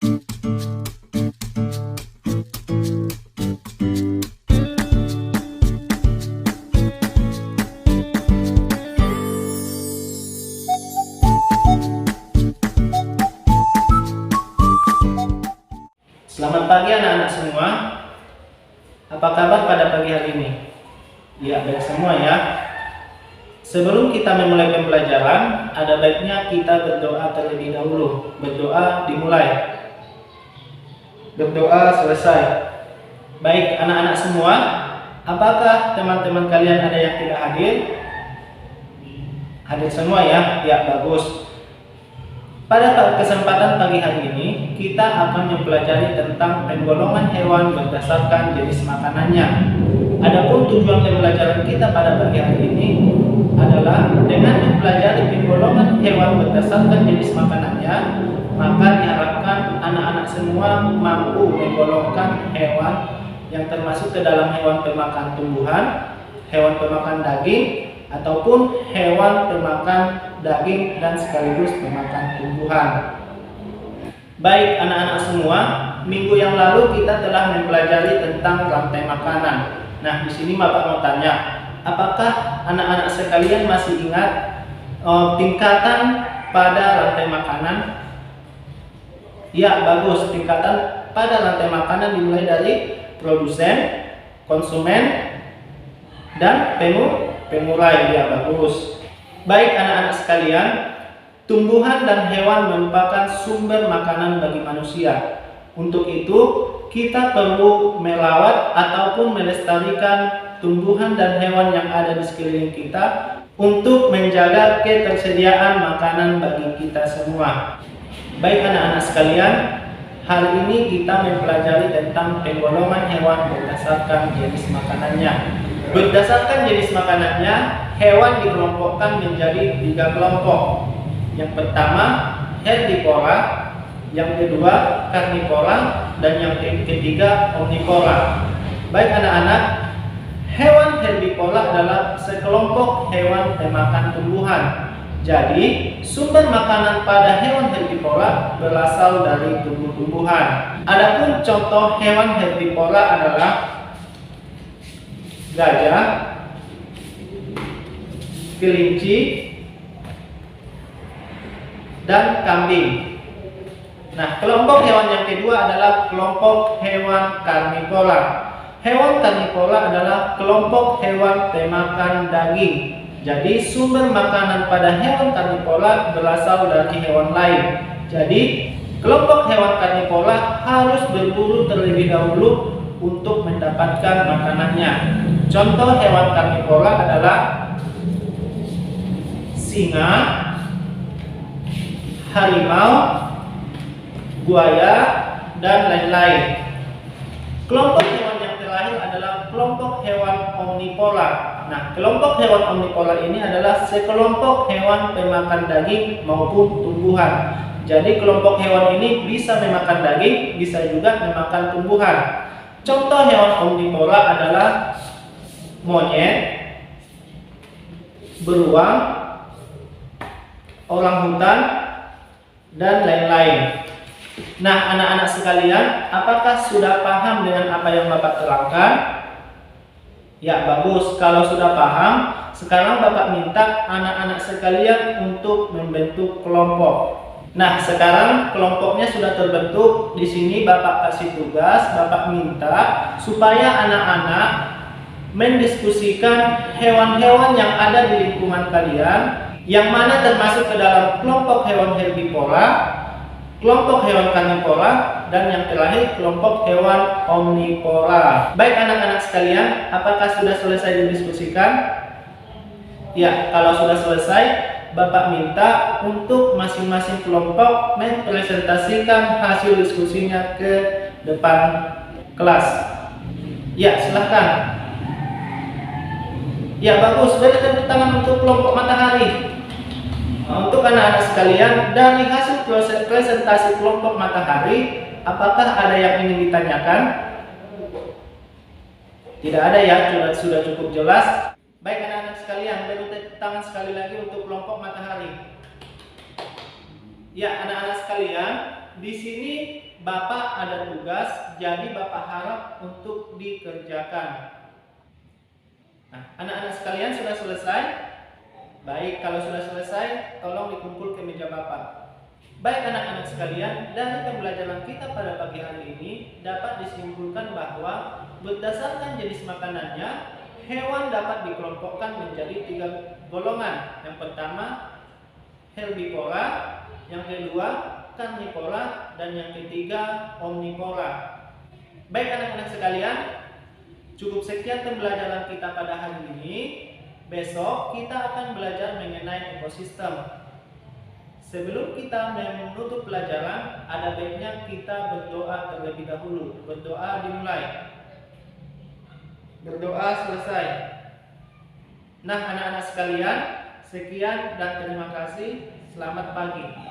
Selamat pagi anak-anak semua. Apa kabar pada pagi hari ini? Ya, baik semua ya. Sebelum kita memulai pembelajaran, ada baiknya kita berdoa terlebih dahulu. Berdoa dimulai. Berdoa selesai. Baik anak-anak semua, apakah teman-teman kalian ada yang tidak hadir? Hadir semua ya? Ya, bagus. Pada kesempatan pagi hari ini, kita akan mempelajari tentang penggolongan hewan berdasarkan jenis makanannya. Adapun tujuan pembelajaran kita pada pagi hari ini adalah dengan mempelajari penggolongan hewan berdasarkan jenis makanannya, maka diharapkan anak-anak semua mampu menggolongkan hewan yang termasuk ke dalam hewan pemakan tumbuhan, hewan pemakan daging, ataupun hewan pemakan daging dan sekaligus pemakan tumbuhan. Baik anak-anak semua, minggu yang lalu kita telah mempelajari tentang rantai makanan. Nah, di sini Bapak mau tanya, apakah anak-anak sekalian masih ingat tingkatan pada rantai makanan? Ya, bagus. Tingkatan pada rantai makanan dimulai dari produsen, konsumen, dan pengurai. Ya, bagus. Baik anak-anak sekalian, tumbuhan dan hewan merupakan sumber makanan bagi manusia. Untuk itu, kita perlu merawat ataupun melestarikan tumbuhan dan hewan yang ada di sekeliling kita untuk menjaga ketersediaan makanan bagi kita semua. Baik anak-anak sekalian, hari ini kita mempelajari tentang penggolongan hewan berdasarkan jenis makanannya. Berdasarkan jenis makanannya, hewan dikelompokkan menjadi 3 kelompok. Yang pertama, herbivora, yang kedua, karnivora, dan yang ketiga, omnivora. Baik anak-anak, hewan herbivora adalah sekelompok hewan pemakan tumbuhan. Jadi, sumber makanan pada hewan herbivora berasal dari tumbuh-tumbuhan. Adapun contoh hewan herbivora adalah gajah, kelinci, dan kambing. Nah, kelompok hewan yang kedua adalah kelompok hewan karnivora. Hewan karnivora adalah kelompok hewan pemakan daging. Jadi, sumber makanan pada hewan karnivora berasal dari hewan lain. Jadi, kelompok hewan karnivora harus berburu terlebih dahulu untuk mendapatkan makanannya. Contoh hewan karnivora adalah singa, harimau, buaya, dan lain-lain. Kelompok hewan yang terakhir adalah kelompok hewan omnivora. Nah, kelompok hewan omnivora ini adalah sekelompok hewan pemakan daging maupun tumbuhan. Jadi kelompok hewan ini bisa memakan daging, bisa juga memakan tumbuhan. Contoh hewan omnivora adalah monyet, beruang, orangutan, dan lain-lain. Nah, anak-anak sekalian, apakah sudah paham dengan apa yang Bapak terangkan? Ya, bagus. Kalau sudah paham, sekarang Bapak minta anak-anak sekalian untuk membentuk kelompok. Nah, sekarang kelompoknya sudah terbentuk. Di sini Bapak kasih tugas, Bapak minta supaya anak-anak mendiskusikan hewan-hewan yang ada di lingkungan kalian, yang mana termasuk ke dalam kelompok hewan herbivora, kelompok hewan karnivora, dan yang terakhir kelompok hewan omnivora. Baik anak-anak sekalian, apakah sudah selesai didiskusikan? Ya, kalau sudah selesai, Bapak minta untuk masing-masing kelompok mempresentasikan hasil diskusinya ke depan kelas. Ya, silahkan. Ya, bagus. Beri tepuk tangan untuk kelompok matahari. Untuk anak-anak sekalian, dari hasil presentasi kelompok matahari, apakah ada yang ingin ditanyakan? Tidak ada ya, sudah cukup jelas. Baik anak-anak sekalian, beri tepuk tangan sekali lagi untuk kelompok matahari. Ya, anak-anak sekalian, di sini Bapak ada tugas, jadi Bapak harap untuk dikerjakan. Nah, anak-anak sekalian sudah selesai? Baik, kalau sudah selesai, tolong dikumpul ke meja Bapak. Baik anak-anak sekalian, dari pembelajaran kita pada pagi hari ini dapat disimpulkan bahwa berdasarkan jenis makanannya, hewan dapat dikelompokkan menjadi 3 golongan. Yang pertama, herbivora, yang kedua, karnivora, dan yang ketiga, omnivora. Baik anak-anak sekalian, cukup sekian pembelajaran kita pada hari ini. Besok kita akan belajar mengenai ekosistem. Sebelum kita menutup pelajaran, ada baiknya kita berdoa terlebih dahulu. Berdoa dimulai. Berdoa selesai. Nah, anak-anak sekalian, sekian dan terima kasih. Selamat pagi.